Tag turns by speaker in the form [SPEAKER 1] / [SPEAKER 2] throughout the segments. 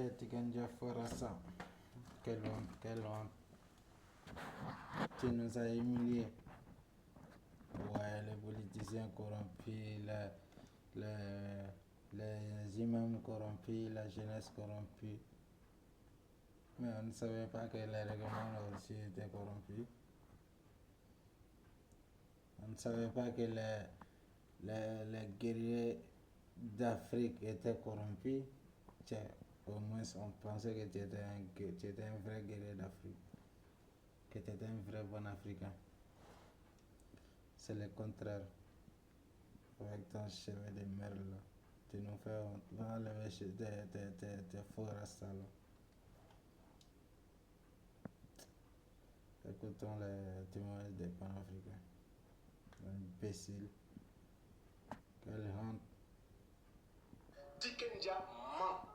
[SPEAKER 1] Tikenja fera ça. Quelle honte, quelle honte. Tu nous as humiliés. Ouais, les politiciens corrompus, les imams corrompus, la jeunesse corrompue. Mais on ne savait pas que les règlements aussi étaient corrompus. On ne savait pas que les guerriers d'Afrique étaient corrompus. Tiens, au moins on pensait que tu étais un vrai guerrier d'Afrique, que tu étais un vrai bon Africain. C'est le contraire. Avec ton chemin de merde là. Tu nous fais honte. Va enlever tes faux rastas là. Écoutons les témoignages des panafricains. Imbécile. Quelle honte.
[SPEAKER 2] Tikenja ment.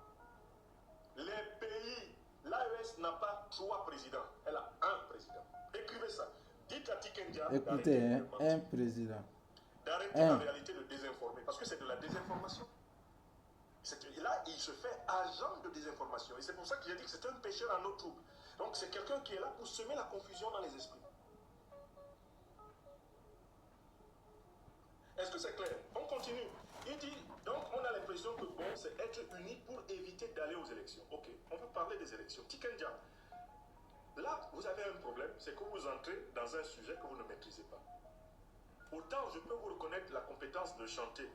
[SPEAKER 2] Les pays, l'AES n'a pas 3 présidents. Elle a un président. Écrivez ça. Dites à Tikenja
[SPEAKER 1] Écoutez, un président.
[SPEAKER 2] D'arrêter en réalité de désinformer. Parce que c'est de la désinformation. Là, il se fait agent de désinformation. Et c'est pour ça que j'ai dit que c'est un pécheur en nos troupes. Donc c'est quelqu'un qui est là pour semer la confusion dans les esprits. Est-ce que c'est clair? On continue. Il dit, donc on a l'impression que bon, c'est être unis pour éviter d'aller aux élections. Ok, on va parler des élections. Tikenja, là, vous avez un problème, c'est que vous entrez dans un sujet que vous ne maîtrisez pas. Autant je peux vous reconnaître la compétence de chanter,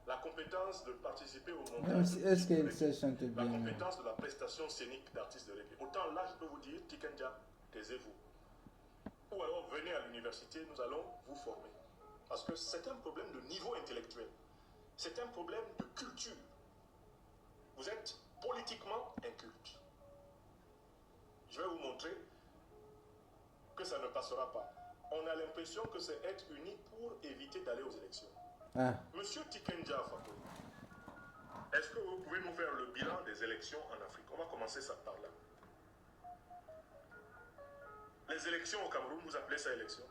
[SPEAKER 2] la compétence de participer au montage.
[SPEAKER 1] Est-ce qu'il sait chanter bien?
[SPEAKER 2] La compétence de la prestation scénique d'artiste de reggae. Autant là, je peux vous dire, Tikenja, taisez-vous. Ou alors venez à l'université, nous allons vous former. Parce que c'est un problème de niveau intellectuel. C'est un problème de culture. Vous êtes politiquement inculte. Je vais vous montrer que ça ne passera pas. On a l'impression que c'est être unis pour éviter d'aller aux élections. Monsieur Tikenja Fakoli, est-ce que vous pouvez nous faire le bilan des élections en Afrique? On va commencer ça par là. Les élections au Cameroun, vous appelez ça élection?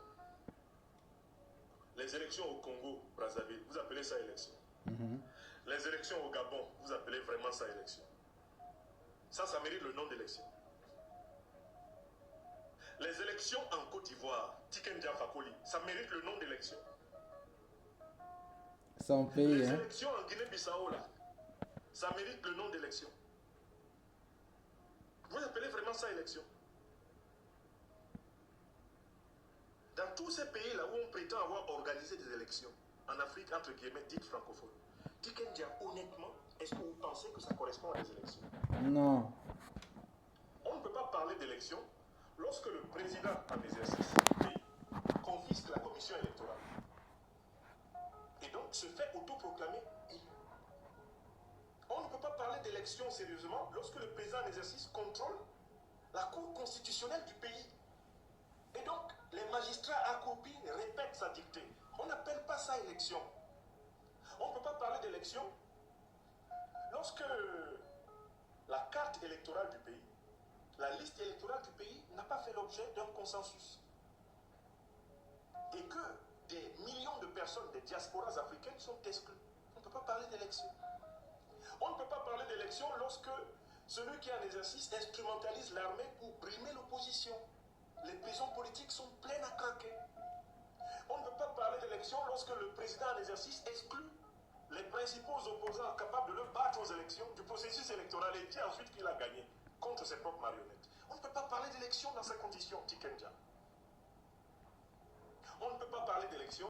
[SPEAKER 2] Les élections au Congo, Brazzaville, vous appelez ça élection? Les élections au Gabon, vous appelez vraiment ça élection? Ça mérite le nom d'élection. Les élections en Côte d'Ivoire, Tikenja Fakoli, ça mérite le nom d'élection.
[SPEAKER 1] Son pays,
[SPEAKER 2] les élections en Guinée-Bissau, là, ça mérite le nom d'élection. Vous appelez vraiment ça élection? Dans tous ces pays-là où on prétend avoir organisé des élections, en Afrique, entre guillemets, dites francophone, Tikenja, honnêtement, est-ce que vous pensez que ça correspond à des élections?
[SPEAKER 1] Non.
[SPEAKER 2] On ne peut pas parler d'élections lorsque le président en exercice confisque la commission électorale et donc se fait autoproclamer élu. On ne peut pas parler d'élections sérieusement lorsque le président en exercice contrôle la cour constitutionnelle du pays. Et donc, les magistrats accroupis répètent sa dictée. On n'appelle pas ça élection. On ne peut pas parler d'élection lorsque la carte électorale du pays, la liste électorale du pays n'a pas fait l'objet d'un consensus. Et que des millions de personnes des diasporas africaines sont exclues. On ne peut pas parler d'élection. On ne peut pas parler d'élection lorsque celui qui est en exercice instrumentalise l'armée pour brimer l'opposition. Les prisons politiques sont pleines à craquer. On ne peut pas parler d'élection lorsque le président en exercice exclut les principaux opposants capables de le battre aux élections du processus électoral et dit ensuite qu'il a gagné contre ses propres marionnettes. On ne peut pas parler d'élection dans ces conditions, Tikenja.